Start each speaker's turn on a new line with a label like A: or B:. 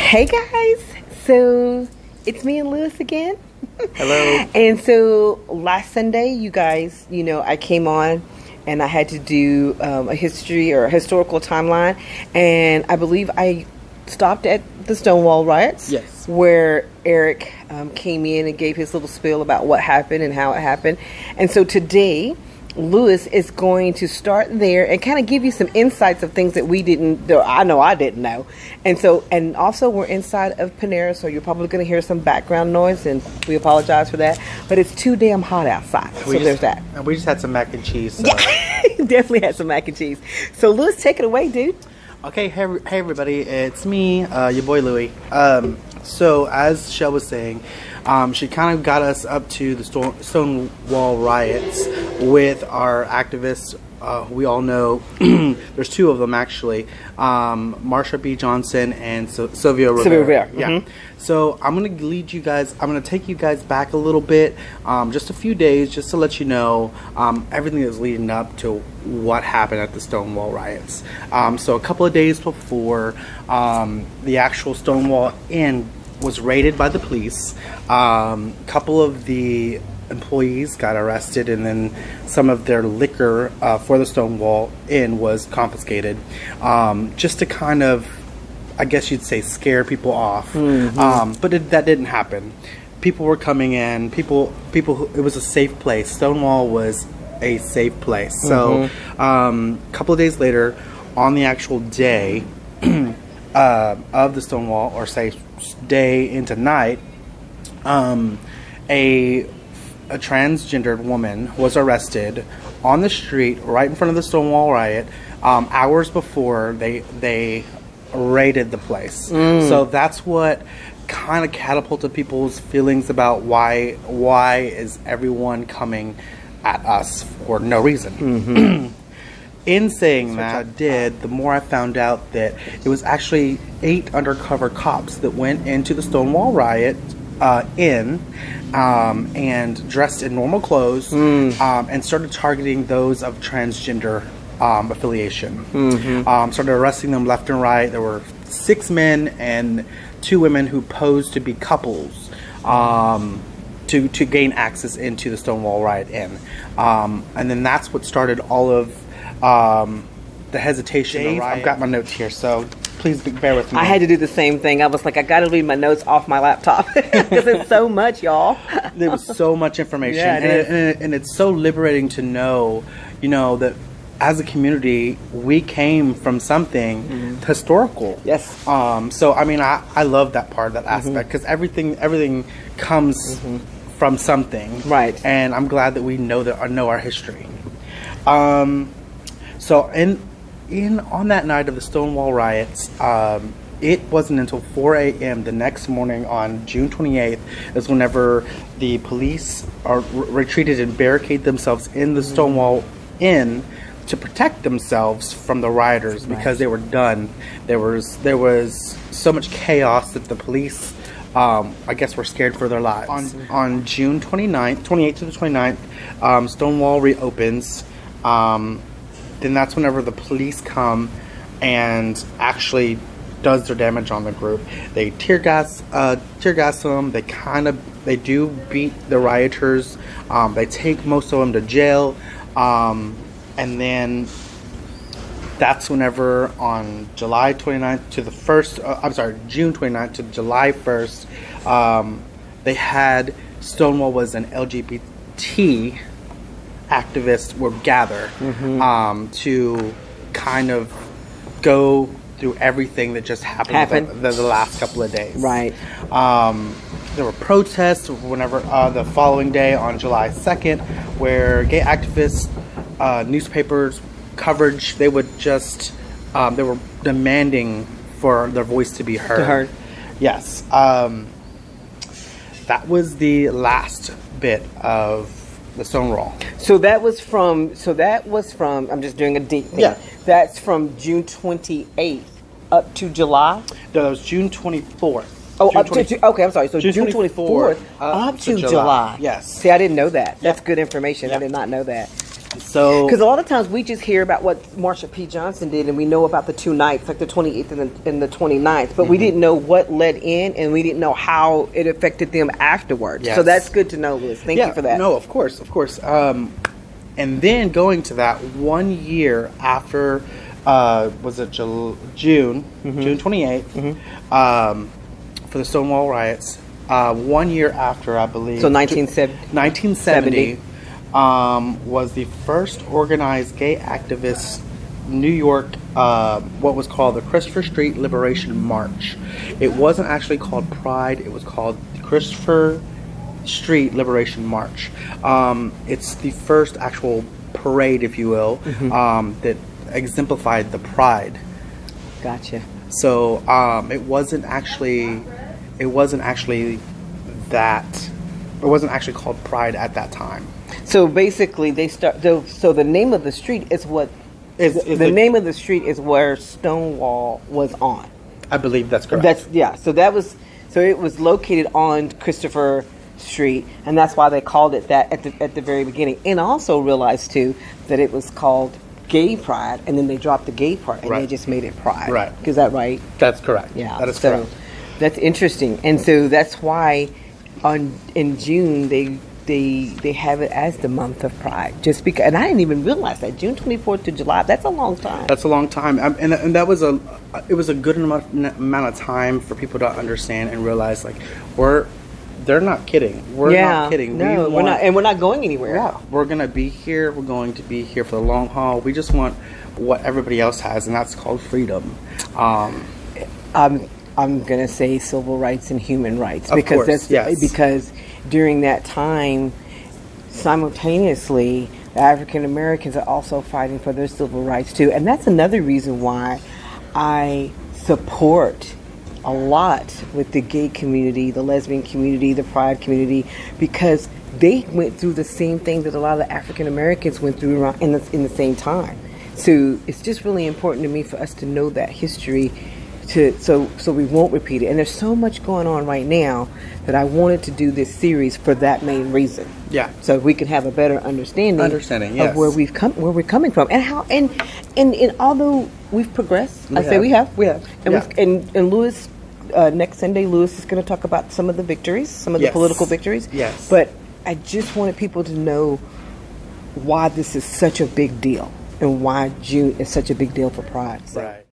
A: Hey guys, so it's me and Lewis again.
B: Hello.
A: And so last Sunday, you guys, I came on and I had to do a history or a historical timeline, and I believe I stopped at the Stonewall riots.
B: Yes.
A: Where Eric came in and gave his little spiel about what happened and how it happened. And so today, Lewis is going to start there and kind of give you some insights of things that we didn't know. I didn't know. And also we're inside of Panera, so you're probably going to hear some background noise, and we apologize for that. But it's too damn hot outside, there's that.
B: And we just had some mac and cheese. So.
A: Yeah, definitely had some mac and cheese. So Lewis, take it away, dude.
B: Okay, hey everybody, it's me, your boy Louie. So as Shell was saying, she kind of got us up to the Stonewall riots with our activists. We all know there's two of them actually, Marsha B. Johnson and Sylvia Rivera. Yeah. Mm-hmm. So I'm going to take you guys back a little bit, just a few days, just to let you know everything that's leading up to what happened at the Stonewall riots. So a couple of days before the actual Stonewall Inn was raided by the police, couple of the employees got arrested, and then some of their liquor for the Stonewall Inn was confiscated, just to kind of, I guess you'd say, scare people off. Mm-hmm. But that didn't happen. People were coming in. People. It was a safe place. Stonewall was a safe place. So, a couple of days later, on the actual day of the Stonewall, or say day into night, a transgendered woman was arrested on the street right in front of the Stonewall riot, hours before they raided the place. So that's what kind of catapulted people's feelings about why is everyone coming at us for no reason. In saying that, I did, the more I found out that it was actually 8 undercover cops that went into the Stonewall riot and dressed in normal clothes, and started targeting those of transgender affiliation. Started arresting them left and right. There were 6 men and 2 women who posed to be couples to gain access into the Stonewall riot Inn. And then that's what started all of the hesitation. I've got my notes here, so please bear with me.
A: I had to do the same thing. I was like, I got to read my notes off my laptop because it's so much, y'all.
B: There was so much information, and it's so liberating to know, that as a community, we came from something historical.
A: Yes.
B: So I mean, I love that part, that aspect, because everything comes from something, right? And I'm glad that we know our history. So on that night of the Stonewall riots, it wasn't until 4 a.m. the next morning on June 28th is whenever the police retreated and barricaded themselves in the Stonewall Inn to protect themselves from the rioters, because they were done. There was so much chaos that the police, I guess, were scared for their lives. On June 28th to the 29th, Stonewall reopens. Then that's whenever the police come and actually does their damage on the group. They tear gas them. They do beat the rioters. They take most of them to jail. And then that's whenever on July 29th to the 1st, June 29th to July 1st, they had Stonewall was an LGBT activists would gather to kind of go through everything that just happened the last couple of days. Right. There were protests whenever the following day on July 2nd, where gay activists, newspapers, coverage, they would just they were demanding for their voice to be heard. Yes. That was the last bit of the Stonewall. So that was from, I'm just doing a deep thing. Yeah. That's from June 28th up to July? No, that was June 24th. Oh, June okay, I'm sorry. So June 24th up to July. Yes. See, I didn't know that. That's good information. I did not know that. So,
A: because a lot of times we just hear about what Marsha P. Johnson did, and we know about the two nights, like the 28th and the 29th, but we didn't know what led in, and we didn't know how it affected them afterwards.
B: Yes.
A: So that's good to know, Liz. Thank you for that.
B: No, of course. And then going to that 1 year after, was it June 28th, for the Stonewall riots, 1 year after, I believe.
A: So 1970.
B: Was the first organized gay activist New York, what was called the Christopher Street Liberation March. It wasn't actually called Pride, it was called the Christopher Street Liberation March. It's the first actual parade, if you will, that exemplified the pride.
A: Gotcha.
B: So it wasn't actually called Pride at that time.
A: So basically, so the name of the street is what the name of the street is where Stonewall was on.
B: I believe that's correct.
A: So it was located on Christopher Street, and that's why they called it that at the very beginning. And also realized too that it was called Gay Pride, and then they dropped the gay part and they just made it Pride.
B: Right.
A: Is that right?
B: That's correct.
A: Yeah.
B: That is correct.
A: That's interesting, and so that's why in June they have it as the month of Pride, just because. And I didn't even realize that June 24th to July. That's a long time.
B: That's a long time, and that was it was a good amount of time for people to understand and realize, like, they're not kidding. We're not kidding.
A: No, we're not, and we're not going anywhere.
B: Yeah, we're gonna be here. We're going to be here for the long haul. We just want what everybody else has, and that's called freedom.
A: I'm gonna say civil rights and human rights,
B: of
A: because
B: course, yes.
A: Because during that time, simultaneously, African Americans are also fighting for their civil rights too, and that's another reason why I support a lot with the gay community, the lesbian community, the pride community, because they went through the same thing that a lot of the African Americans went through around in the same time. So it's just really important to me for us to know that history, so we won't repeat it. And there's so much going on right now that I wanted to do this series for that main reason.
B: Yeah.
A: So we can have a better understanding
B: yes.
A: of where we're coming from, and how and although we've progressed, we have, and Lewis. Next Sunday, Lewis is going to talk about some of the victories, some of the political victories.
B: Yes.
A: But I just wanted people to know why this is such a big deal and why June is such a big deal for Pride. So.
B: Right.